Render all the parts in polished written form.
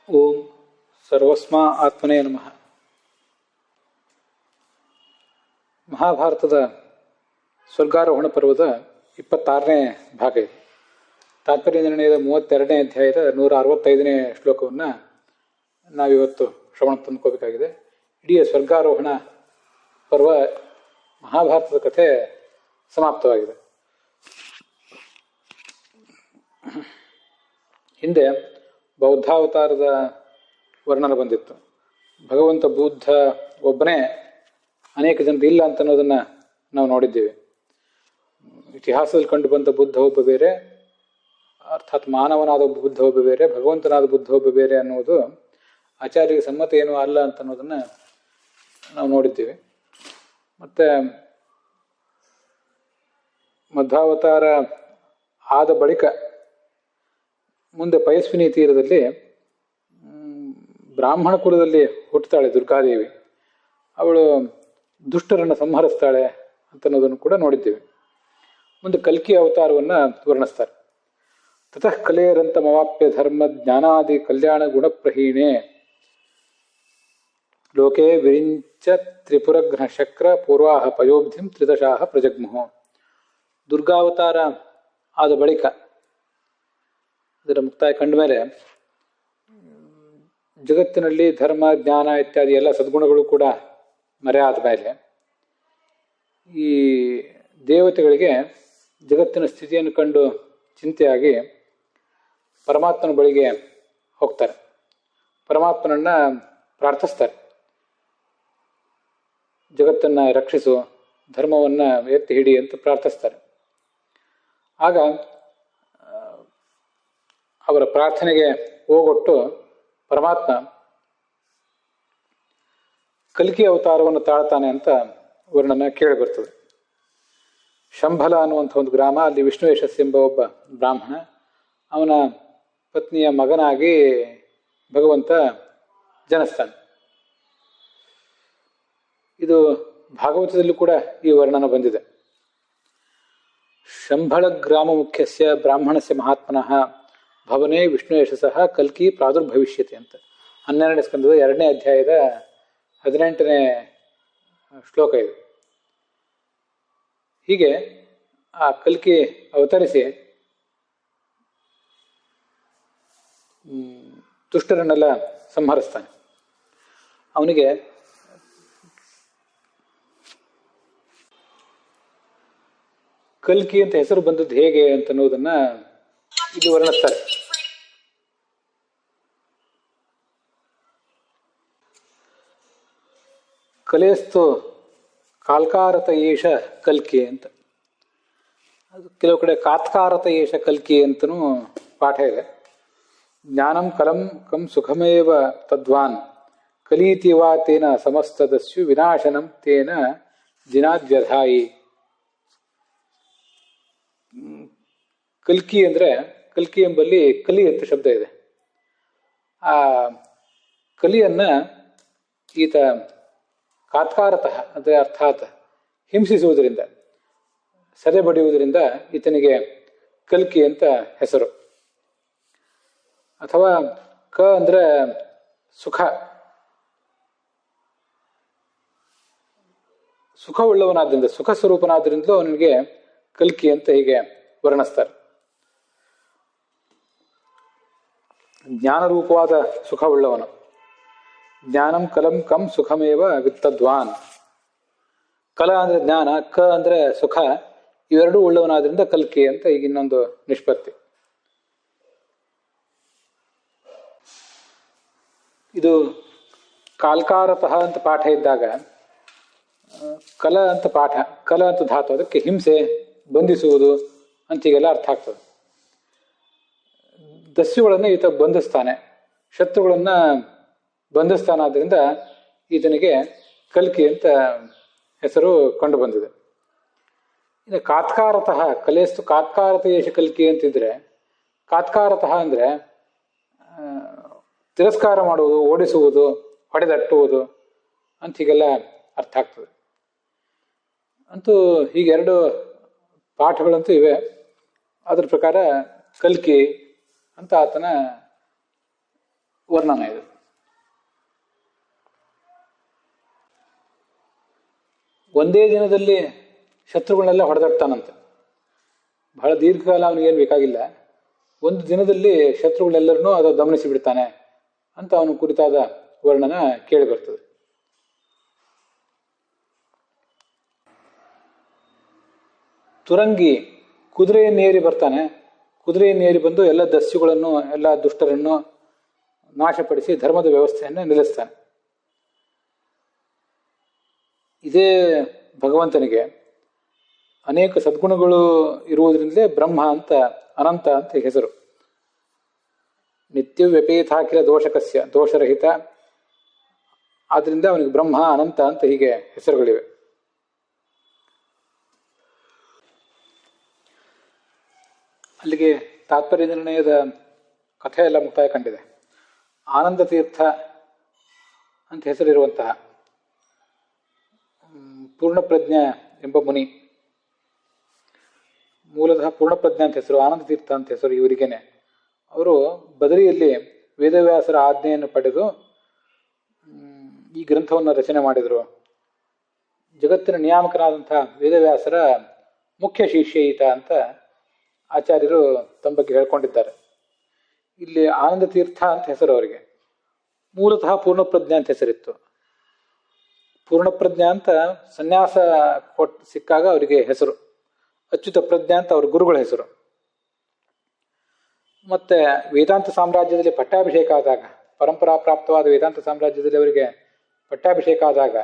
ಓಂ ಸರ್ವಸ್ಮ ಆತ್ಮನೇ ನಮಃ. ಮಹಾಭಾರತದ ಸ್ವರ್ಗಾರೋಹಣ ಪರ್ವದ 26ನೇ ಭಾಗ ಇದು. ತಾತ್ಪರ್ಯ ನಿರ್ಣಯದ 32ನೇ ಅಧ್ಯಾಯದ 165ನೇ ಶ್ಲೋಕವನ್ನು ನಾವಿವತ್ತು ಶ್ರವಣ ತಂದುಕೋಬೇಕಾಗಿದೆ. ಇಡೀ ಸ್ವರ್ಗಾರೋಹಣ ಪರ್ವ ಮಹಾಭಾರತದ ಕಥೆ ಸಮಾಪ್ತವಾಗಿದೆ. ಹಿಂದೆ ಬೌದ್ಧಾವತಾರದ ವರ್ಣನೆ ಬಂದಿತ್ತು. ಭಗವಂತ ಬುದ್ಧ ಒಬ್ಬನೇ ಅನೇಕ ಜನರು ಇಲ್ಲ ಅಂತ ಅನ್ನೋದನ್ನು ನಾವು ನೋಡಿದ್ದೀವಿ. ಇತಿಹಾಸದಲ್ಲಿ ಕಂಡು ಬಂದ ಬುದ್ಧ ಒಬ್ಬ ಬೇರೆ, ಅರ್ಥಾತ್ ಮಾನವನಾದ ಬುದ್ಧ ಒಬ್ಬ ಬೇರೆ, ಭಗವಂತನಾದ ಬುದ್ಧ ಒಬ್ಬ ಬೇರೆ ಅನ್ನೋದು ಆಚಾರ್ಯರಿಗೆ ಸಮ್ಮತ ಏನೂ ಅಲ್ಲ ಅಂತ ಅನ್ನೋದನ್ನು ನಾವು ನೋಡಿದ್ದೀವಿ. ಮತ್ತು ಮಧ್ವಾವತಾರ ಆದ ಬಳಿಕ ಮುಂದೆ ಪಯಸ್ವಿನಿ ತೀರದಲ್ಲಿ ಬ್ರಾಹ್ಮಣ ಕುಲದಲ್ಲಿ ಹುಟ್ಟುತ್ತಾಳೆ ದುರ್ಗಾದೇವಿ. ಅವಳು ದುಷ್ಟರನ್ನು ಸಂಹರಿಸ್ತಾಳೆ ಅಂತ ಅನ್ನೋದನ್ನು ಕೂಡ ನೋಡಿದ್ದೇವೆ. ಮುಂದೆ ಕಲ್ಕಿ ಅವತಾರವನ್ನು ವರ್ಣಿಸ್ತಾರೆ. ತತಃ ಕಲೇರಂತಮವಾಪ್ಯ ಧರ್ಮ ಜ್ಞಾನಾದಿ ಕಲ್ಯಾಣ ಗುಣಪ್ರಹೀಣೆ ಲೋಕೆ ವಿರಿಂಚ ತ್ರಿಪುರಘ್ನ ಶಕ್ರ ಪೂರ್ವಾಹ ಪಯೋಬ್ಧಿಂ ತ್ರಿದಶಾಹ ಪ್ರಜಗ್ಮುಹು. ದುರ್ಗಾವತಾರ ಆದ ಬಳಿಕ ಅದರ ಮುಕ್ತಾಯ ಕಂಡ ಮೇಲೆ ಜಗತ್ತಿನಲ್ಲಿ ಧರ್ಮ ಜ್ಞಾನ ಇತ್ಯಾದಿ ಎಲ್ಲ ಸದ್ಗುಣಗಳು ಕೂಡ ಮರೆಯಾದ ಮೇಲೆ ಈ ದೇವತೆಗಳಿಗೆ ಜಗತ್ತಿನ ಸ್ಥಿತಿಯನ್ನು ಕಂಡು ಚಿಂತೆಯಾಗಿ ಪರಮಾತ್ಮನ ಬಳಿಗೆ ಹೋಗ್ತಾರೆ. ಪರಮಾತ್ಮನನ್ನ ಪ್ರಾರ್ಥಿಸ್ತಾರೆ, ಜಗತ್ತನ್ನು ರಕ್ಷಿಸು, ಧರ್ಮವನ್ನು ಎತ್ತಿ ಹಿಡಿ ಅಂತ ಪ್ರಾರ್ಥಿಸ್ತಾರೆ. ಆಗ ಅವರ ಪ್ರಾರ್ಥನೆಗೆ ಹೋಗೊಟ್ಟು ಪರಮಾತ್ಮ ಕಲ್ಕಿ ಅವತಾರವನ್ನು ತಾಳ್ತಾನೆ ಅಂತ ವರ್ಣನೆ ಕೇಳಿ ಬರ್ತದೆ. ಶಂಭಲ ಅನ್ನುವಂಥ ಒಂದು ಗ್ರಾಮ, ಅಲ್ಲಿ ವಿಷ್ಣುವೇಶಸ್ ಎಂಬ ಒಬ್ಬ ಬ್ರಾಹ್ಮಣ, ಅವನ ಪತ್ನಿಯ ಮಗನಾಗಿ ಭಗವಂತ ಜನಿಸ್ತಾನೆ. ಇದು ಭಾಗವತದಲ್ಲೂ ಕೂಡ ಈ ವರ್ಣನ ಬಂದಿದೆ. ಶಂಭಳ ಗ್ರಾಮ ಮುಖ್ಯಸ್ಯ ಬ್ರಾಹ್ಮಣಸ್ಯ ಮಹಾತ್ಮನಃ ಭವನೇ ವಿಷ್ಣುಯಶಸಃ ಕಲ್ಕಿ ಪ್ರಾದುರ್ಭವಿಷ್ಯತೆ ಅಂತ 12ನೇ ಸ್ಕಂದದ 2ನೇ ಅಧ್ಯಾಯದ 18ನೇ ಶ್ಲೋಕ ಇದು. ಹೀಗೆ ಆ ಕಲ್ಕಿ ಅವತರಿಸಿ ದುಷ್ಟರನ್ನೆಲ್ಲ ಸಂಹರಿಸ್ತಾನೆ. ಅವನಿಗೆ ಕಲ್ಕಿ ಅಂತ ಹೆಸರು ಬಂದದ್ದು ಹೇಗೆ ಅಂತ ಅನ್ನೋದನ್ನ ಇಲ್ಲಿ ವರ್ಣಿಸ್ತಾರೆ. ಕಲೇಸ್ತು ಕಾಲ್ಕಾರತ ಏಷ ಕಲ್ಕಿ ಅಂತ, ಅದು ಕೆಲವು ಕಡೆ ಕಾತ್ಕಾರತ ಏಷ ಕಲ್ಕಿ ಅಂತನೂ ಪಾಠ ಇದೆ. ಜ್ಞಾನಂ ಕಲಂ ಕಂ ಸುಖಮೇವ ತದ್ವಾನ್ ಕಲೀತಿ ವಾ ತೇನ ಸಮಸ್ತದಸ್ಯು ವಿನಾಶನಂ ತೇನ ದಿನಾದ್ಯಧಾಯಿ. ಕಲ್ಕಿ ಅಂದರೆ, ಕಲ್ಕಿ ಎಂಬಲ್ಲಿ ಕಲಿ ಅಂತ ಶಬ್ದ ಇದೆ. ಆ ಕಲಿಯನ್ನ ಈತ ಕಾತ್ಕಾರತಃ ಅಂದರೆ ಅರ್ಥಾತ್ ಹಿಂಸಿಸುವುದರಿಂದ, ಸದೆ ಬಡಿಯುವುದರಿಂದ ಈತನಿಗೆ ಕಲ್ಕಿ ಅಂತ ಹೆಸರು. ಅಥವಾ ಕ ಅಂದರೆ ಸುಖ, ಸುಖವುಳ್ಳವನಾದ್ರಿಂದ, ಸುಖ ಸ್ವರೂಪನಾದ್ರಿಂದಲೂ ಅವನಿಗೆ ಕಲ್ಕಿ ಅಂತ ಹೀಗೆ ವರ್ಣಿಸ್ತಾರೆ. ಜ್ಞಾನರೂಪವಾದ ಸುಖವುಳ್ಳವನು. ಜ್ಞಾನಂ ಕಲಂ ಕಂ ಸುಖಮೇವ ವಿತ್ತದ್ವಾನ್. ಕಲ ಅಂದರೆ ಜ್ಞಾನ, ಕ ಅಂದರೆ ಸುಖ, ಇವೆರಡೂ ಉಳ್ಳವನಾದ್ರಿಂದ ಕಲ್ಕಿ ಅಂತ ಈಗ ಇನ್ನೊಂದು ನಿಷ್ಪತ್ತಿ. ಇದು ಕಾಲ್ಕಾರತಃ ಅಂತ ಪಾಠ ಇದ್ದಾಗ ಕಲ ಅಂತ ಪಾಠ, ಕಲ ಅಂತ ಧಾತು, ಅದಕ್ಕೆ ಹಿಂಸೆ, ಬಂಧಿಸುವುದು ಅಂತೀಗೆಲ್ಲ ಅರ್ಥ ಆಗ್ತದೆ. ದಸ್ಯುಗಳನ್ನು ಈತ ಬಂಧಿಸ್ತಾನೆ, ಶತ್ರುಗಳನ್ನು ಬಂಧಿಸ್ತಾನಾದ್ರಿಂದ ಈತನಿಗೆ ಕಲ್ಕಿ ಅಂತ ಹೆಸರು ಕಂಡು ಬಂದಿದೆ. ಇನ್ನು ಕಾತ್ಕಾರತಃ ಕಲೇಸ್ತು ಕಾತ್ಕಾರತ ಏಷ ಕಲ್ಕಿ ಅಂತಿದ್ರೆ, ಕಾತ್ಕಾರತಃ ಅಂದರೆ ತಿರಸ್ಕಾರ ಮಾಡುವುದು, ಓಡಿಸುವುದು, ಹೊಡೆದಟ್ಟುವುದು ಅಂತ ಹೀಗೆಲ್ಲ ಅರ್ಥ ಆಗ್ತದೆ. ಅಂತೂ ಹೀಗೆರಡು ಪಾಠಗಳಂತೂ ಇವೆ. ಅದ್ರ ಪ್ರಕಾರ ಕಲ್ಕಿ ಅಂತ ಆತನ ವರ್ಣನ ಇದು. ಒಂದೇ ದಿನದಲ್ಲಿ ಶತ್ರುಗಳನ್ನೆಲ್ಲ ಹೊಡೆದಾಡ್ತಾನಂತೆ. ಬಹಳ ದೀರ್ಘಕಾಲ ಅವನಿಗೇನು ಬೇಕಾಗಿಲ್ಲ, ಒಂದು ದಿನದಲ್ಲಿ ಶತ್ರುಗಳೆಲ್ಲರನ್ನೂ ಅದು ಗಮನಿಸಿ ಬಿಡ್ತಾನೆ ಅಂತ ಅವನ ಕುರಿತಾದ ವರ್ಣನ ಕೇಳಿ ಬರ್ತದೆ. ತುರಂಗಿ ಕುದುರೆಯನ್ನೇರಿ ಬರ್ತಾನೆ. ಕುದುರೆಯನ್ನೇರಿ ಬಂದು ಎಲ್ಲ ದಸ್ಯುಗಳನ್ನು, ಎಲ್ಲ ದುಷ್ಟರನ್ನು ನಾಶಪಡಿಸಿ ಧರ್ಮದ ವ್ಯವಸ್ಥೆಯನ್ನು ನಿಲ್ಲಿಸ್ತಾನೆ. ಇದೇ ಭಗವಂತನಿಗೆ ಅನೇಕ ಸದ್ಗುಣಗಳು ಇರುವುದರಿಂದಲೇ ಬ್ರಹ್ಮ ಅಂತ, ಅನಂತ ಅಂತ ಹೆಸರು. ನಿತ್ಯ ವ್ಯಪೇತಾಖಿಲ ದೋಷಕಸ್ಯ, ದೋಷರಹಿತ, ಆದ್ರಿಂದ ಅವನಿಗೆ ಬ್ರಹ್ಮ, ಅನಂತ ಅಂತ ಹೀಗೆ ಹೆಸರುಗಳಿವೆ. ಅಲ್ಲಿಗೆ ತಾತ್ಪರ್ಯ ನಿರ್ಣಯದ ಕಥೆ ಎಲ್ಲ ಮುಕ್ತಾಯ ಕಂಡಿದೆ. ಆನಂದ ತೀರ್ಥ ಅಂತ ಹೆಸರಿರುವಂತಹ ಪೂರ್ಣಪ್ರಜ್ಞ ಎಂಬ ಮುನಿ, ಮೂಲತಃ ಪೂರ್ಣಪ್ರಜ್ಞ ಅಂತ ಹೆಸರು, ಆನಂದ ತೀರ್ಥ ಅಂತ ಹೆಸರು ಇವರಿಗೇನೆ. ಅವರು ಬದರಿಯಲ್ಲಿ ವೇದವ್ಯಾಸರ ಆಜ್ಞೆಯನ್ನು ಪಡೆದು ಈ ಗ್ರಂಥವನ್ನು ರಚನೆ ಮಾಡಿದರು. ಜಗತ್ತಿನ ನಿಯಾಮಕನಾದಂತಹ ವೇದವ್ಯಾಸರ ಮುಖ್ಯ ಶಿಷ್ಯ ಈತ ಅಂತ ಆಚಾರ್ಯರು ತಮ್ಮ ಬಗ್ಗೆ ಹೇಳ್ಕೊಂಡಿದ್ದಾರೆ. ಇಲ್ಲಿ ಆನಂದ ತೀರ್ಥ ಅಂತ ಹೆಸರು ಅವರಿಗೆ. ಮೂಲತಃ ಪೂರ್ಣಪ್ರಜ್ಞ ಅಂತ ಹೆಸರಿತ್ತು. ಪೂರ್ಣಪ್ರಜ್ಞ ಅಂತ ಸನ್ಯಾಸ ಸಿಕ್ಕಾಗ ಅವರಿಗೆ ಹೆಸರು. ಅಚ್ಯುತ ಪ್ರಜ್ಞಾ ಅಂತ ಅವ್ರ ಗುರುಗಳ ಹೆಸರು. ಮತ್ತೆ ವೇದಾಂತ ಸಾಮ್ರಾಜ್ಯದಲ್ಲಿ ಪಟ್ಟಾಭಿಷೇಕ ಆದಾಗ, ಪರಂಪರಾ ಪ್ರಾಪ್ತವಾದ ವೇದಾಂತ ಸಾಮ್ರಾಜ್ಯದಲ್ಲಿ ಅವರಿಗೆ ಪಟ್ಟಾಭಿಷೇಕ ಆದಾಗ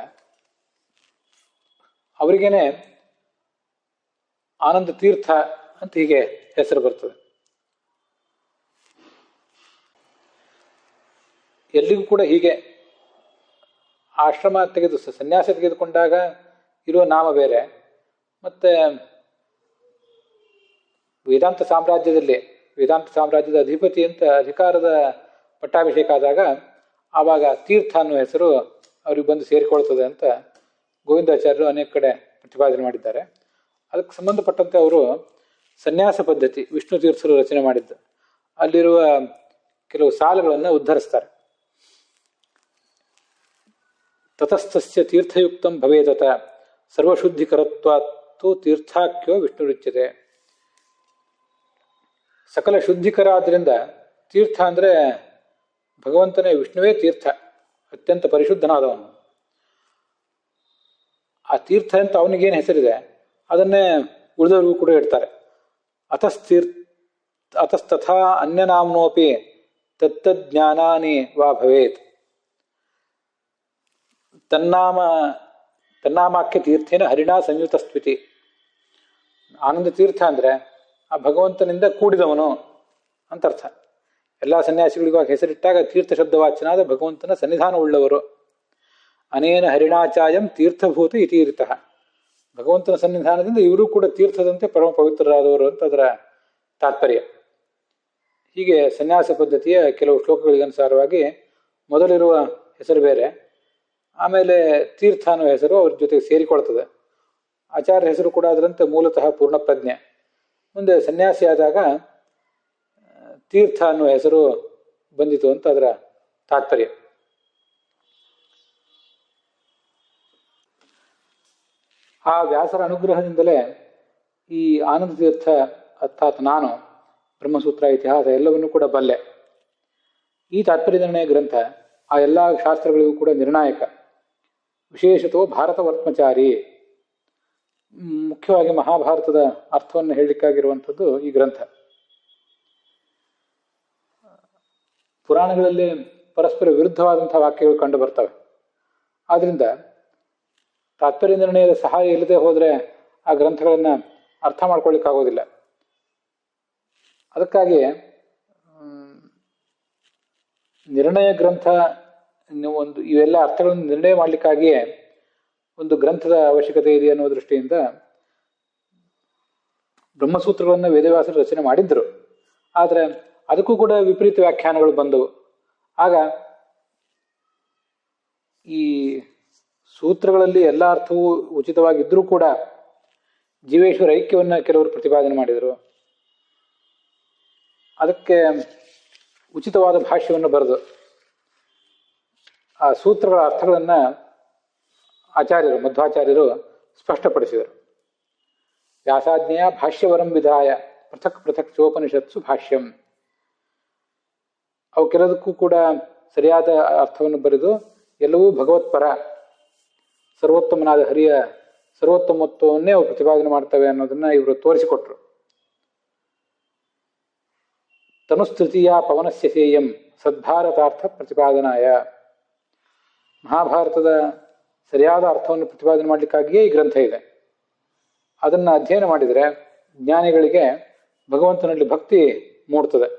ಅವರಿಗೇನೆ ಆನಂದ ತೀರ್ಥ ಅಂತ ಹೀಗೆ ಹೆಸರು ಬರ್ತದೆ. ಎಲ್ಲಿಗೂ ಕೂಡ ಹೀಗೆ ಆಶ್ರಮ ಸನ್ಯಾಸ ತೆಗೆದುಕೊಂಡಾಗ ಇರುವ ನಾಮ ಬೇರೆ, ಮತ್ತೆ ವೇದಾಂತ ಸಾಮ್ರಾಜ್ಯದ ಅಧಿಪತಿ ಅಂತ ಅಧಿಕಾರದ ಪಟ್ಟಾಭಿಷೇಕ ಆದಾಗ ಆವಾಗ ತೀರ್ಥ ಅನ್ನೋ ಹೆಸರು ಅವ್ರಿಗೆ ಬಂದು ಸೇರಿಕೊಳ್ತದೆ ಅಂತ ಗೋವಿಂದಾಚಾರ್ಯರು ಅನೇಕ ಕಡೆ ಪ್ರತಿಪಾದನೆ ಮಾಡಿದ್ದಾರೆ. ಅದಕ್ಕೆ ಸಂಬಂಧಪಟ್ಟಂತೆ ಅವರು ಸನ್ಯಾಸ ಪದ್ಧತಿ ವಿಷ್ಣು ತೀರ್ಥರು ರಚನೆ ಮಾಡಿದ್ದು, ಅಲ್ಲಿರುವ ಕೆಲವು ಸಾಲುಗಳನ್ನು ಉದ್ಧರಿಸ್ತಾರೆ. ತತಸ್ಥಸ್ಯ ತೀರ್ಥಯುಕ್ತಂ ಭವೇದತ ಸರ್ವಶುದ್ಧಿಕರತ್ವಾತ್ತು ತೀರ್ಥಾಖ್ಯೋ ವಿಷ್ಣುರುಚ್ಯತೆ. ಸಕಲ ಶುದ್ಧಿಕರ ಆದ್ದರಿಂದ ತೀರ್ಥ ಅಂದರೆ ಭಗವಂತನೇ, ವಿಷ್ಣುವೇ ತೀರ್ಥ, ಅತ್ಯಂತ ಪರಿಶುದ್ಧನಾದವನು. ಆ ತೀರ್ಥ ಅಂತ ಅವನಿಗೇನು ಹೆಸರಿದೆ ಅದನ್ನೇ ಉಳಿದವರಿಗೂ ಕೂಡ ಇಡ್ತಾರೆ. ಅತಸ್ತಥಾ ಅನ್ಯನಾಮ್ನೋಪಿ ತತ್ತಜ್ಞಾನಾನಿ ವಾ ಭವೇತ್. ತನ್ನಾಮಾಖ್ಯ ತೀರ್ಥೇನ ಹರಿಣಾ ಸಂಯುತ ಸ್ಥಿತಿ. ಆನಂದ ತೀರ್ಥ ಅಂದರೆ ಆ ಭಗವಂತನಿಂದ ಕೂಡಿದವನು ಅಂತ ಅರ್ಥ. ಎಲ್ಲ ಸನ್ಯಾಸಿಗಳಿಗೂ ಹೆಸರಿಟ್ಟಾಗ ತೀರ್ಥ ಶಬ್ದವಾಚನಾದ ಭಗವಂತನ ಸನ್ನಿಧಾನ ಉಳ್ಳವರು. ಅನೇನ ಹರಿಣಾಚಾಯಂ ತೀರ್ಥಭೂತ ಇತೀರಿತ. ಭಗವಂತನ ಸನ್ನಿಧಾನದಿಂದ ಇವರು ಕೂಡ ತೀರ್ಥದಂತೆ ಪರಮ ಪವಿತ್ರರಾದವರು ಅಂತ ಅದರ ತಾತ್ಪರ್ಯ. ಹೀಗೆ ಸನ್ಯಾಸ ಪದ್ಧತಿಯ ಕೆಲವು ಶ್ಲೋಕಗಳಿಗನುಸಾರವಾಗಿ ಮೊದಲಿರುವ ಹೆಸರು ಬೇರೆ, ಆಮೇಲೆ ತೀರ್ಥ ಅನ್ನೋ ಹೆಸರು ಅವ್ರ ಜೊತೆಗೆ ಸೇರಿಕೊಳ್ತದೆ. ಆಚಾರ್ಯ ಹೆಸರು ಕೂಡ ಅದರಂತೆ ಮೂಲತಃ ಪೂರ್ಣಪ್ರಜ್ಞೆ. ಮುಂದೆ ಸನ್ಯಾಸಿ ಆದಾಗ ತೀರ್ಥ ಅನ್ನುವ ಹೆಸರು ಬಂದಿತು ಅಂತ ಅದರ ತಾತ್ಪರ್ಯ. ಆ ವ್ಯಾಸರ ಅನುಗ್ರಹದಿಂದಲೇ ಈ ಆನಂದ ತೀರ್ಥ ಅರ್ಥಾತ್ ನಾನು ಬ್ರಹ್ಮಸೂತ್ರ, ಇತಿಹಾಸ ಎಲ್ಲವನ್ನೂ ಕೂಡ ಬಲ್ಲೆ. ಈ ತಾತ್ಪರ್ಯ ನಿರ್ಣಯ ಗ್ರಂಥ ಆ ಎಲ್ಲ ಶಾಸ್ತ್ರಗಳಿಗೂ ಕೂಡ ನಿರ್ಣಾಯಕ. ವಿಶೇಷತೋ ಭಾರತ ವರ್ತ್ಮಚಾರಿ, ಮುಖ್ಯವಾಗಿ ಮಹಾಭಾರತದ ಅರ್ಥವನ್ನು ಹೇಳಲಿಕ್ಕಾಗಿರುವಂಥದ್ದು ಈ ಗ್ರಂಥ. ಪುರಾಣಗಳಲ್ಲಿ ಪರಸ್ಪರ ವಿರುದ್ಧವಾದಂತಹ ವಾಕ್ಯಗಳು ಕಂಡು ಬರ್ತವೆ. ಆದ್ರಿಂದ ತಾತ್ಪರ್ಯ ನಿರ್ಣಯದ ಸಹಾಯ ಇಲ್ಲದೆ ಹೋದರೆ ಆ ಗ್ರಂಥಗಳನ್ನು ಅರ್ಥ ಮಾಡ್ಕೊಳ್ಳಿಕ್ಕಾಗೋದಿಲ್ಲ. ಅದಕ್ಕಾಗಿ ನಿರ್ಣಯ ಗ್ರಂಥ ಇವೆಲ್ಲ ಅರ್ಥಗಳನ್ನು ನಿರ್ಣಯ ಮಾಡಲಿಕ್ಕಾಗಿಯೇ ಒಂದು ಗ್ರಂಥದ ಅವಶ್ಯಕತೆ ಇದೆ ಅನ್ನೋ ದೃಷ್ಟಿಯಿಂದ ಬ್ರಹ್ಮಸೂತ್ರಗಳನ್ನು ವೇದವ್ಯಾಸರು ರಚನೆ ಮಾಡಿದ್ರು. ಆದರೆ ಅದಕ್ಕೂ ಕೂಡ ವಿಪರೀತ ವ್ಯಾಖ್ಯಾನಗಳು ಬಂದವು. ಆಗ ಈ ಸೂತ್ರಗಳಲ್ಲಿ ಎಲ್ಲ ಅರ್ಥವೂ ಉಚಿತವಾಗಿದ್ದರೂ ಕೂಡ ಜೀವೇಶ್ವರ ಐಕ್ಯವನ್ನು ಕೆಲವರು ಪ್ರತಿಪಾದನೆ ಮಾಡಿದರು. ಅದಕ್ಕೆ ಉಚಿತವಾದ ಭಾಷ್ಯವನ್ನು ಬರೆದು ಆ ಸೂತ್ರಗಳ ಅರ್ಥಗಳನ್ನು ಆಚಾರ್ಯರು ಮಧ್ವಾಚಾರ್ಯರು ಸ್ಪಷ್ಟಪಡಿಸಿದರು. ವ್ಯಾಸಾಜ್ಞೆಯ ಭಾಷ್ಯವರಂ ವಿಧಾಯ ಪೃಥಕ್ ಪೃಥಕ್ ಚೋಪನಿಷತ್ಸು ಭಾಷ್ಯಂ. ಅವು ಕೆಲದಕ್ಕೂ ಕೂಡ ಸರಿಯಾದ ಅರ್ಥವನ್ನು ಬರೆದು ಎಲ್ಲವೂ ಭಗವತ್ಪರ, ಸರ್ವೋತ್ತಮನಾದ ಹರಿಯ ಸರ್ವೋತ್ತಮತ್ವವನ್ನೇ ಅವು ಪ್ರತಿಪಾದನೆ ಮಾಡ್ತವೆ ಅನ್ನೋದನ್ನ ಇವರು ತೋರಿಸಿಕೊಟ್ರು. ತನುಸ್ತೃತೀಯ ಪವನಸ್ಯ ಸೇಯಂ ಸದ್ಭಾರತಾರ್ಥ ಪ್ರತಿಪಾದನಾಯ. ಮಹಾಭಾರತದ ಸರಿಯಾದ ಅರ್ಥವನ್ನು ಪ್ರತಿಪಾದನೆ ಮಾಡಲಿಕ್ಕಾಗಿಯೇ ಈ ಗ್ರಂಥ ಇದೆ. ಅದನ್ನು ಅಧ್ಯಯನ ಮಾಡಿದರೆ ಜ್ಞಾನಿಗಳಿಗೆ ಭಗವಂತನಲ್ಲಿ ಭಕ್ತಿ ಮೂಡ್ತದೆ.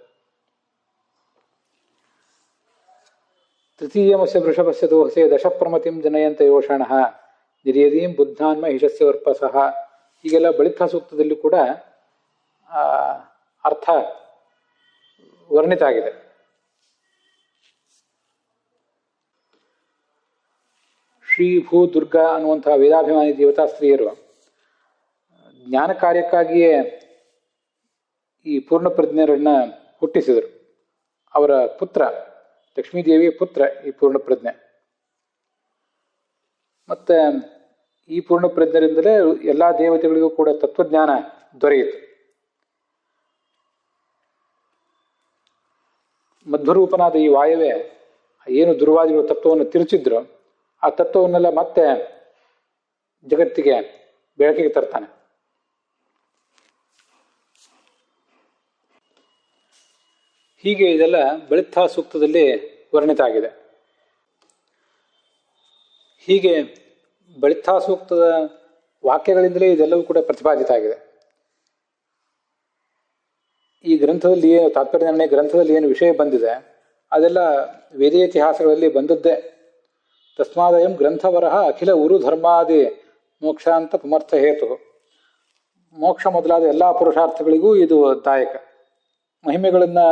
ತೃತೀಯಮಸ್ಯ ವೃಷಭಸ್ಯ ದೋಹಸೆ ದಶಪ್ರಮತಿಂ ಜನಯಂತ ಯೋಷಣಃ ನಿರ್ಯದೀಂ ಬುದ್ಧಾನ್ಮ ಹಿಷಸ್ಯ ವರ್ಪಸಃ. ಹೀಗೆಲ್ಲ ಬಳಿಕ ಸೂಕ್ತದಲ್ಲಿ ಕೂಡ ಅರ್ಥ ವರ್ಣಿತ ಆಗಿದೆ. ಶ್ರೀ ಭೂ ದುರ್ಗಾ ಅನ್ನುವಂತಹ ವೇದಾಭಿಮಾನಿ ದೇವತಾ ಸ್ತ್ರೀಯರು ಜ್ಞಾನ ಕಾರ್ಯಕ್ಕಾಗಿಯೇ ಈ ಪೂರ್ಣಪ್ರಜ್ಞರನ್ನ ಹುಟ್ಟಿಸಿದರು. ಅವರ ಪುತ್ರ ಲಕ್ಷ್ಮೀದೇವಿಯ ಪುತ್ರ ಈ ಪೂರ್ಣಪ್ರಜ್ಞೆ. ಮತ್ತೆ ಈ ಪೂರ್ಣಪ್ರಜ್ಞರಿಂದಲೇ ಎಲ್ಲ ದೇವತೆಗಳಿಗೂ ಕೂಡ ತತ್ವಜ್ಞಾನ ದೊರೆಯಿತು. ಮಧ್ವರೂಪನಾದ ಈ ವಾಯುವೆ ಏನು ದುರ್ವಾದಿಗಳು ತತ್ವವನ್ನು ತಿರುಚಿದ್ರು ಆ ತತ್ವವನ್ನೆಲ್ಲ ಮತ್ತೆ ಜಗತ್ತಿಗೆ ಬೆಳಕಿಗೆ ತರ್ತಾನೆ. ಹೀಗೆ ಇದೆಲ್ಲ ಬಳಿತ್ಥಾ ಸೂಕ್ತದಲ್ಲಿ ವರ್ಣಿತ ಆಗಿದೆ. ಹೀಗೆ ಬಳಿತ್ಥಾ ಸೂಕ್ತದ ವಾಕ್ಯಗಳಿಂದಲೇ ಇದೆಲ್ಲವೂ ಕೂಡ ಪ್ರತಿಪಾದಿತ ಆಗಿದೆ. ಈ ಗ್ರಂಥದಲ್ಲಿ ತಾತ್ಪರ್ಯ ನಿರ್ಣಯ ಗ್ರಂಥದಲ್ಲಿ ಏನು ವಿಷಯ ಬಂದಿದೆ ಅದೆಲ್ಲ ವೇದೇತಿಹಾಸಗಳಲ್ಲಿ ಬಂದದ್ದೇ. ತಸ್ಮಾದಯಂ ಗ್ರಂಥವರಹ ಅಖಿಲ ಉರು ಧರ್ಮಾದಿ ಮೋಕ್ಷಾಂತ ಪುಮರ್ಥ ಹೇತು. ಮೋಕ್ಷ ಮೊದಲಾದ ಎಲ್ಲ ಪುರುಷಾರ್ಥಗಳಿಗೂ ಇದು ದಾಯಕ. ಮಹಿಮೆಗಳನ್ನು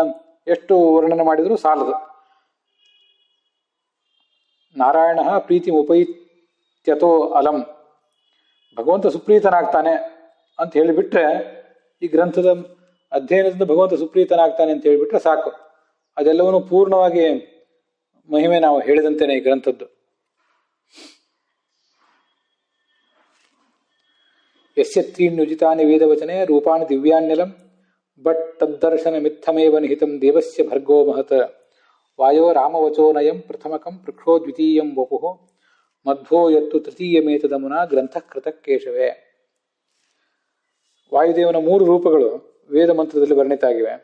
ಎಷ್ಟು ವರ್ಣನೆ ಮಾಡಿದರೂ ಸಾಲದು. ನಾರಾಯಣ ಪ್ರೀತಿ ಉಪೈತ್ಯತೋ ಅಲಂ. ಭಗವಂತ ಸುಪ್ರೀತನಾಗ್ತಾನೆ ಅಂತ ಹೇಳಿಬಿಟ್ರೆ, ಈ ಗ್ರಂಥದ ಅಧ್ಯಯನದಿಂದ ಭಗವಂತ ಸುಪ್ರೀತನಾಗ್ತಾನೆ ಅಂತ ಹೇಳಿಬಿಟ್ರೆ ಸಾಕು. ಅದೆಲ್ಲವನ್ನೂ ಪೂರ್ಣವಾಗಿ ಮಹಿಮೆ ನಾವು ಹೇಳಿದಂತೆಯೇ ಈ ಗ್ರಂಥದ್ದು. ಯಸ್ಯ ತ್ರೀಣ್ಯುಜಿತಾನಿ ವೇದವಚನೆ ರೂಪಾಣಿ ದಿವ್ಯಾನ್ಯಲಂ ಬಟ್ ತದ್ದರ್ಶನ ಮಿಥಮೇವ ನಿಹಿತಂ ದೇವಸ್ಯ ಭರ್ಗೋ ಮಹತ್. ವಾಯೋ ರಾಮವಚೋ ನಯಂ ಪ್ರಥಮಕಂ ಪೃಕ್ಷೋ ದ್ವಿತೀಯಂ ವಪುಃ ಮಧ್ವೋ ಯತ್ತು ತೃತೀಯಮೇತದಮುನ ಗ್ರಂಥ ಕೃತಕ್ ಕೇಶವೇ. ವಾಯುದೇವನ 3 ರೂಪಗಳು ವೇದ ಮಂತ್ರದಲ್ಲಿ ವರ್ಣಿತ ಆಗಿವೆ.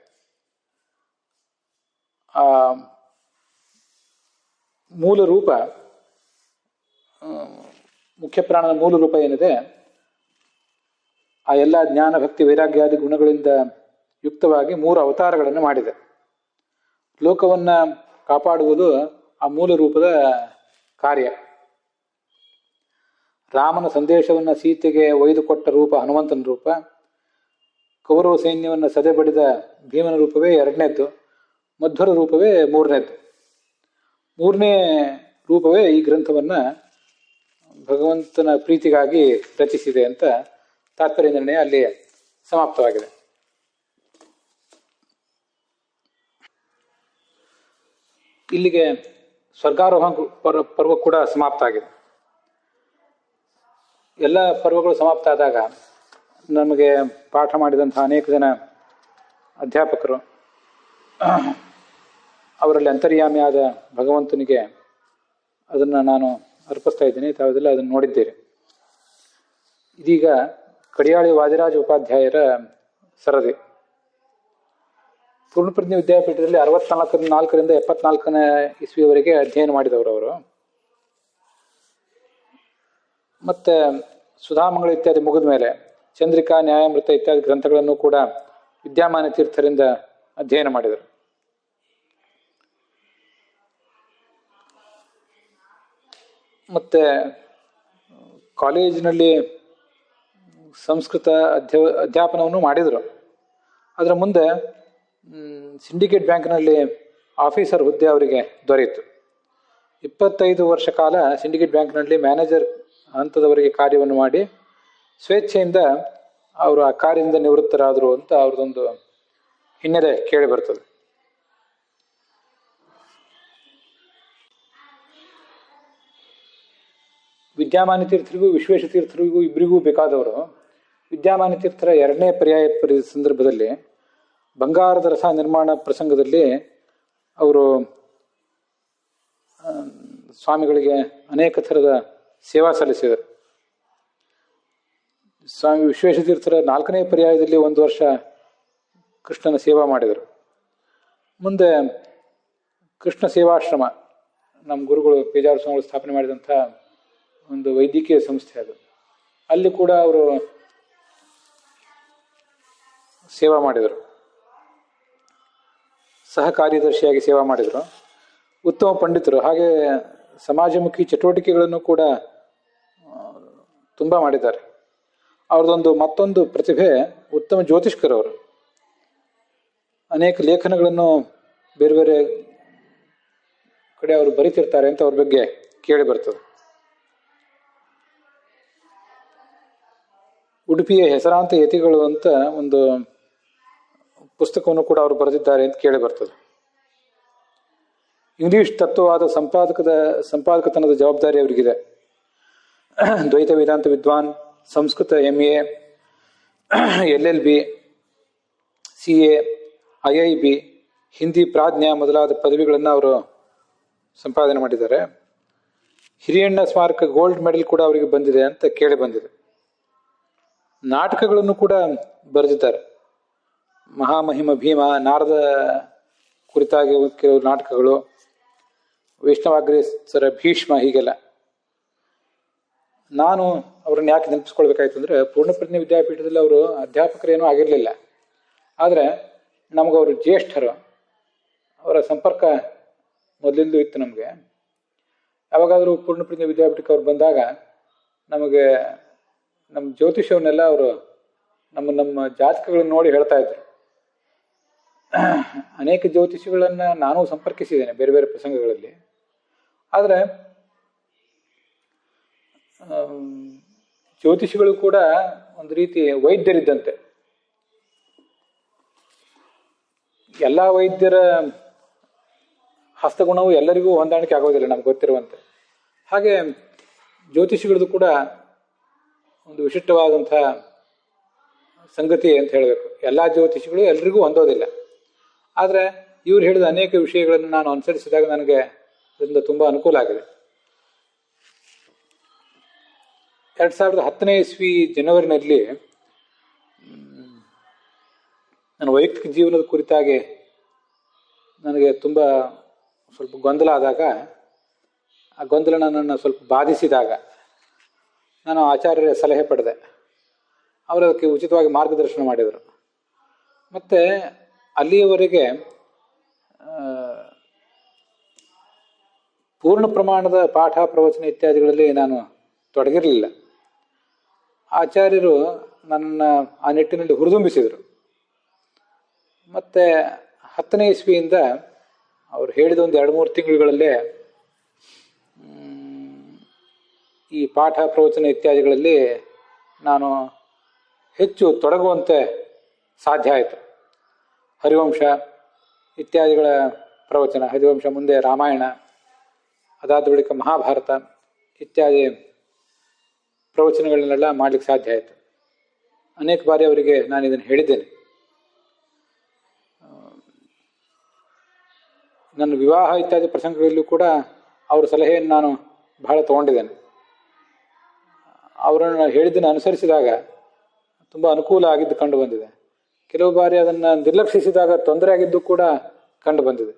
ಆ ಮೂಲ ರೂಪ, ಮುಖ್ಯ ಪ್ರಾಣನ ಮೂಲ ರೂಪ ಏನಿದೆ, ಆ ಎಲ್ಲ ಜ್ಞಾನ ಭಕ್ತಿ ವೈರಾಗ್ಯಾದಿ ಗುಣಗಳಿಂದ ಯುಕ್ತವಾಗಿ 3 ಅವತಾರಗಳನ್ನು ಮಾಡಿದೆ. ಲೋಕವನ್ನ ಕಾಪಾಡುವುದು ಆ ಮೂಲ ರೂಪದ ಕಾರ್ಯ. ರಾಮನ ಸಂದೇಶವನ್ನ ಸೀತೆಗೆ ಒಯ್ದುಕೊಟ್ಟ ರೂಪ ಹನುಮಂತನ ರೂಪ. ಕೌರವ ಸೈನ್ಯವನ್ನು ಸದೆಬಡಿದ ಭೀಮನ ರೂಪವೇ 2ನೇದ್ದು. ಮಧ್ವರ ರೂಪವೇ 3ನೇದ್ದು. 3ನೇ ರೂಪವೇ ಈ ಗ್ರಂಥವನ್ನ ಭಗವಂತನ ಪ್ರೀತಿಗಾಗಿ ರಚಿಸಿದೆ ಅಂತ ತಾತ್ಪರ್ಯ ನಿರ್ಣಯ ಅಲ್ಲಿ ಸಮಾಪ್ತವಾಗಿದೆ. ಇಲ್ಲಿಗೆ ಸ್ವರ್ಗಾರೋಹಣ ಪರ್ವ ಕೂಡ ಸಮಾಪ್ತ ಆಗಿದೆ. ಎಲ್ಲ ಪರ್ವಗಳು ಸಮಾಪ್ತ ಆದಾಗ ನಮಗೆ ಪಾಠ ಮಾಡಿದಂತಹ ಅನೇಕ ಜನ ಅಧ್ಯಾಪಕರು ಅವರಲ್ಲಿ ಅಂತರ್ಯಾಮಿಯಾದ ಭಗವಂತನಿಗೆ ಅದನ್ನು ನಾನು ಅರ್ಪಿಸ್ತಾ ಇದ್ದೀನಿ. ತಾವೆಲ್ಲ ಅದನ್ನು ನೋಡಿದ್ದೀರಿ. ಇದೀಗ ಕಡಿಯಾಳಿ ವಾದಿರಾಜ ಉಪಾಧ್ಯಾಯರ ಸರದಿ. ಪೂರ್ಣಪ್ರಜ್ಞೆ ವಿದ್ಯಾಪೀಠದಲ್ಲಿ 64ರಿಂದ 74ನೇ ಇಸ್ವಿಯವರೆಗೆ ಅಧ್ಯಯನ ಮಾಡಿದವರು ಅವರು. ಮತ್ತೆ ಸುಧಾಮಂಗಳ ಇತ್ಯಾದಿ ಮುಗಿದ ಮೇಲೆ ಚಂದ್ರಿಕಾ, ನ್ಯಾಯಾಮೃತ ಇತ್ಯಾದಿ ಗ್ರಂಥಗಳನ್ನು ಕೂಡ ವಿದ್ಯಾಮಾನ ತೀರ್ಥರಿಂದ ಅಧ್ಯಯನ ಮಾಡಿದರು. ಮತ್ತೆ ಕಾಲೇಜಿನಲ್ಲಿ ಸಂಸ್ಕೃತ ಅಧ್ಯಾಪನವನ್ನು ಮಾಡಿದರು. ಅದರ ಮುಂದೆ ಸಿಂಡಿಕೇಟ್ ಬ್ಯಾಂಕ್ನಲ್ಲಿ ಆಫೀಸರ್ ಹುದ್ದೆ ಅವರಿಗೆ ದೊರೆಯಿತು. 25 ವರ್ಷ ಕಾಲ ಸಿಂಡಿಕೇಟ್ ಬ್ಯಾಂಕ್ನಲ್ಲಿ ಮ್ಯಾನೇಜರ್ ಹಂತದವರೆಗೆ ಕಾರ್ಯವನ್ನು ಮಾಡಿ ಸ್ವೇಚ್ಛೆಯಿಂದ ಅವರು ಆ ಕಾರ್ಯದಿಂದ ನಿವೃತ್ತರಾದರು ಅಂತ ಅವ್ರದ್ದೊಂದು ಹಿನ್ನೆಲೆ ಕೇಳಿ ಬರ್ತದೆ. ವಿದ್ಯಾಮಾನ್ಯ ತೀರ್ಥರಿಗೂ ವಿಶ್ವೇಶ ತೀರ್ಥರಿಗೂ ಇಬ್ಬರಿಗೂ ಬೇಕಾದವರು. ವಿದ್ಯಾಮಾನ್ಯ ತೀರ್ಥರ ಎರಡನೇ ಪರ್ಯಾಯ ಸಂದರ್ಭದಲ್ಲಿ ಬಂಗಾರದ ರಸ ನಿರ್ಮಾಣ ಪ್ರಸಂಗದಲ್ಲಿ ಅವರು ಸ್ವಾಮಿಗಳಿಗೆ ಅನೇಕ ಥರದ ಸೇವಾ ಸಲ್ಲಿಸಿದರು. ಸ್ವಾಮಿ ವಿಶ್ವೇಶತೀರ್ಥರ 4ನೇ ಪರ್ಯಾಯದಲ್ಲಿ 1 ವರ್ಷ ಕೃಷ್ಣನ ಸೇವಾ ಮಾಡಿದರು. ಮುಂದೆ ಕೃಷ್ಣ ಸೇವಾಶ್ರಮ, ನಮ್ಮ ಗುರುಗಳು ಪೇಜಾವರ ಸ್ವಾಮಿಗಳು ಸ್ಥಾಪನೆ ಮಾಡಿದಂಥ ಒಂದು ವೈದ್ಯಕೀಯ ಸಂಸ್ಥೆ ಅದು. ಅಲ್ಲಿ ಕೂಡ ಅವರು ಸೇವಾ ಮಾಡಿದರು, ಸಹ ಕಾರ್ಯದರ್ಶಿಯಾಗಿ ಸೇವಾ ಮಾಡಿದರು. ಉತ್ತಮ ಪಂಡಿತರು. ಹಾಗೆ ಸಮಾಜಮುಖಿ ಚಟುವಟಿಕೆಗಳನ್ನು ಕೂಡ ತುಂಬ ಮಾಡಿದ್ದಾರೆ. ಅವ್ರದ್ದೊಂದು ಮತ್ತೊಂದು ಪ್ರತಿಭೆ, ಉತ್ತಮ ಜ್ಯೋತಿಷ್ಕರವರು. ಅನೇಕ ಲೇಖನಗಳನ್ನು ಬೇರೆ ಬೇರೆ ಕಡೆ ಅವರು ಬರೀತಿರ್ತಾರೆ ಅಂತ ಅವ್ರ ಬಗ್ಗೆ ಕೇಳಿ ಬರ್ತದೆ. ಉಡುಪಿಯ ಹೆಸರಾಂತ ಯತಿಗಳು ಅಂತ ಒಂದು ಪುಸ್ತಕವನ್ನು ಕೂಡ ಅವರು ಬರೆದಿದ್ದಾರೆ ಅಂತ ಕೇಳಿ ಬರ್ತದೆ. ಇಂಗ್ಲಿಷ್ ತತ್ವವಾದ ಸಂಪಾದಕತನದ ಜವಾಬ್ದಾರಿ ಅವರಿಗಿದೆ. ದ್ವೈತ ವೇದಾಂತ ವಿದ್ವಾನ್, Sanskrit MA, LLB, CA, IIB, Hindi ಪ್ರಾಜ್ಞ ಮೊದಲಾದ ಪದವಿಗಳನ್ನು ಅವರು ಸಂಪಾದನೆ ಮಾಡಿದ್ದಾರೆ. ಹಿರಿಯಣ್ಣ ಸ್ಮಾರಕ ಗೋಲ್ಡ್ ಮೆಡಲ್ ಕೂಡ ಅವರಿಗೆ ಬಂದಿದೆ ಅಂತ ಕೇಳಿ ಬಂದಿದೆ. ನಾಟಕಗಳನ್ನು ಕೂಡ ಬರೆದಿದ್ದಾರೆ. ಮಹಾಮಹಿಮ ಭೀಮ, ನಾರದ ಕುರಿತಾಗಿ ಕೆಲವು ನಾಟಕಗಳು, ವೈಷ್ಣವಾಗ್ರೇಸರ ಭೀಷ್ಮ, ಹೀಗೆಲ್ಲ. ನಾನು ಅವ್ರನ್ನ ಯಾಕೆ ನೆನಪಿಸ್ಕೊಳ್ಬೇಕಾಯ್ತು ಅಂದರೆ, ಪೂರ್ಣಪ್ರಜ್ಞೆ ವಿದ್ಯಾಪೀಠದಲ್ಲಿ ಅವರು ಅಧ್ಯಾಪಕರೇನೂ ಆಗಿರಲಿಲ್ಲ. ಆದರೆ ನಮಗವರು ಜ್ಯೇಷ್ಠರು, ಅವರ ಸಂಪರ್ಕ ಮೊದಲಿಂದೂ ಇತ್ತು ನಮಗೆ. ಯಾವಾಗಾದರೂ ಪೂರ್ಣಪ್ರಜ್ಞೆ ವಿದ್ಯಾಪೀಠಕ್ಕೆ ಅವ್ರು ಬಂದಾಗ ನಮಗೆ ನಮ್ಮ ಜ್ಯೋತಿಷವನ್ನೆಲ್ಲ ಅವರು ನಮ್ಮ ಜಾತಕಗಳನ್ನು ನೋಡಿ ಹೇಳ್ತಾ ಇದ್ರು. ಅನೇಕ ಜ್ಯೋತಿಷಿಗಳನ್ನು ನಾನು ಸಂಪರ್ಕಿಸಿದ್ದೇನೆ ಬೇರೆ ಬೇರೆ ಪ್ರಸಂಗಗಳಲ್ಲಿ. ಆದರೆ ಜ್ಯೋತಿಷಿಗಳು ಕೂಡ ಒಂದು ರೀತಿ ವೈದ್ಯರಿದ್ದಂತೆ. ಎಲ್ಲ ವೈದ್ಯರ ಹಸ್ತಗುಣವು ಎಲ್ಲರಿಗೂ ಹೊಂದಾಣಿಕೆ ಆಗೋದಿಲ್ಲ ನಮ್ಗೆ ಗೊತ್ತಿರುವಂತೆ. ಹಾಗೆ ಜ್ಯೋತಿಷಿಗಳದ್ದು ಕೂಡ ಒಂದು ವಿಶಿಷ್ಟವಾದಂಥ ಸಂಗತಿ ಅಂತ ಹೇಳಬೇಕು. ಎಲ್ಲ ಜ್ಯೋತಿಷಿಗಳು ಎಲ್ರಿಗೂ ಹೊಂದೋದಿಲ್ಲ. ಆದರೆ ಇವ್ರು ಹೇಳಿದ ಅನೇಕ ವಿಷಯಗಳನ್ನು ನಾನು ಅನುಸರಿಸಿದಾಗ ನನಗೆ ಅದರಿಂದ ತುಂಬ ಅನುಕೂಲ ಆಗಿದೆ. 2010ನೇ ಇಸ್ವಿ ಜನವರಿನಲ್ಲಿ ನನ್ನ ವೈಯಕ್ತಿಕ ಜೀವನದ ಕುರಿತಾಗಿ ನನಗೆ ತುಂಬ ಸ್ವಲ್ಪ ಗೊಂದಲ ಆದಾಗ, ಆ ಗೊಂದಲ ನನ್ನನ್ನು ಸ್ವಲ್ಪ ಬಾಧಿಸಿದಾಗ ನಾನು ಆಚಾರ್ಯರ ಸಲಹೆ ಪಡೆದೆ. ಅವರು ಅದಕ್ಕೆ ಉಚಿತವಾಗಿ ಮಾರ್ಗದರ್ಶನ ಮಾಡಿದರು. ಮತ್ತು ಅಲ್ಲಿಯವರೆಗೆ ಪೂರ್ಣ ಪ್ರಮಾಣದ ಪಾಠ ಪ್ರವಚನ ಇತ್ಯಾದಿಗಳಲ್ಲಿ ನಾನು ತೊಡಗಿರಲಿಲ್ಲ. ಆಚಾರ್ಯರು ನನ್ನನ್ನು ಆ ನಿಟ್ಟಿನಲ್ಲಿ ಹುರಿದುಂಬಿಸಿದರು. ಮತ್ತು 10ನೇ ಇಸ್ವಿಯಿಂದ ಅವರು ಹೇಳಿದ ಒಂದು 2-3 ತಿಂಗಳುಗಳಲ್ಲೇ ಈ ಪಾಠ ಪ್ರವಚನ ಇತ್ಯಾದಿಗಳಲ್ಲಿ ನಾನು ಹೆಚ್ಚು ತೊಡಗುವಂತೆ ಸಾಧ್ಯ ಆಯಿತು. ಹರಿವಂಶ ಇತ್ಯಾದಿಗಳ ಪ್ರವಚನ, ಹರಿವಂಶ ಮುಂದೆ ರಾಮಾಯಣ, ಅದಾದ ಬಳಿಕ ಮಹಾಭಾರತ ಇತ್ಯಾದಿ ಪ್ರವಚನಗಳನ್ನೆಲ್ಲ ಮಾಡಲಿಕ್ಕೆ ಸಾಧ್ಯ ಆಯಿತು. ಅನೇಕ ಬಾರಿ ಅವರಿಗೆ ನಾನು ಇದನ್ನು ಹೇಳಿದ್ದೇನೆ. ನನ್ನ ವಿವಾಹ ಇತ್ಯಾದಿ ಪ್ರಸಂಗಗಳಲ್ಲೂ ಕೂಡ ಅವರ ಸಲಹೆಯನ್ನು ನಾನು ಬಹಳ ತಗೊಂಡಿದ್ದೇನೆ. ಅವರನ್ನು ಹೇಳಿದ್ದನ್ನು ಅನುಸರಿಸಿದಾಗ ತುಂಬ ಅನುಕೂಲ ಆಗಿದ್ದು ಕಂಡು ಬಂದಿದೆ. ಕೆಲವು ಬಾರಿ ಅದನ್ನು ನಿರ್ಲಕ್ಷಿಸಿದಾಗ ತೊಂದರೆ ಆಗಿದ್ದು ಕೂಡ ಕಂಡು ಬಂದಿದೆ.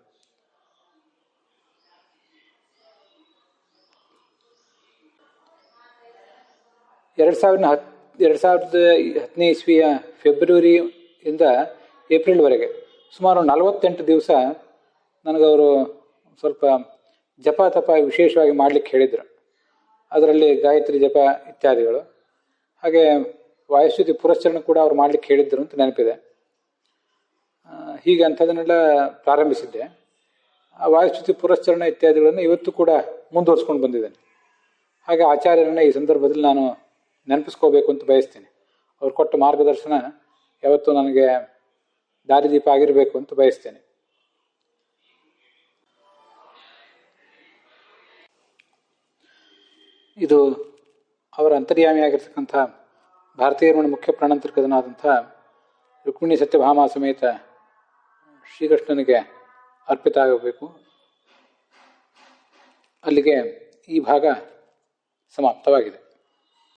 ಎರಡು ಸಾವಿರದ 10ನೇ ಇಸ್ವಿಯ ಫೆಬ್ರವರಿಯಿಂದ ಏಪ್ರಿಲ್ವರೆಗೆ ಸುಮಾರು 48 ದಿವಸ ನನಗವರು ಸ್ವಲ್ಪ ಜಪ ತಪ ವಿಶೇಷವಾಗಿ ಮಾಡಲಿಕ್ಕೆ ಹೇಳಿದರು. ಅದರಲ್ಲಿ ಗಾಯತ್ರಿ ಜಪ ಇತ್ಯಾದಿಗಳು, ಹಾಗೆ ವಾಯುಸ್ತುತಿ ಪುರಸ್ಚರಣ ಕೂಡ ಅವ್ರು ಮಾಡಲಿಕ್ಕೆ ಹೇಳಿದ್ರು ಅಂತ ನೆನಪಿದೆ. ಹೀಗೆ ಅಂಥದನ್ನೆಲ್ಲ ಪ್ರಾರಂಭಿಸಿದ್ದೆ. ಆ ವಾಯುಸ್ತುತಿ ಪುರಸ್ಚರಣ ಇತ್ಯಾದಿಗಳನ್ನು ಇವತ್ತು ಕೂಡ ಮುಂದುವರಿಸ್ಕೊಂಡು ಬಂದಿದ್ದೇನೆ. ಹಾಗೆ ಆಚಾರ್ಯರನ್ನು ಈ ಸಂದರ್ಭದಲ್ಲಿ ನಾನು ನೆನಪಿಸ್ಕೋಬೇಕು ಅಂತ ಬಯಸ್ತೇನೆ. ಅವ್ರು ಕೊಟ್ಟ ಮಾರ್ಗದರ್ಶನ ಯಾವತ್ತೂ ನನಗೆ ದಾರಿದೀಪ ಆಗಿರಬೇಕು ಅಂತ ಬಯಸ್ತೇನೆ. ಇದು ಅವರ ಅಂತರ್ಯಾಮಿಯಾಗಿರ್ತಕ್ಕಂಥ ಭಾರತೀಯರಮಣ ಮುಖ್ಯ ಪ್ರಾಣಾಂತರಿಕನಾದಂಥ ರುಕ್ಮಿಣಿ ಸತ್ಯಭಾಮ ಸಮೇತ ಶ್ರೀಕೃಷ್ಣನಿಗೆ ಅರ್ಪಿತ ಆಗಬೇಕು. ಅಲ್ಲಿಗೆ ಈ ಭಾಗ ಸಮಾಪ್ತವಾಗಿದೆ.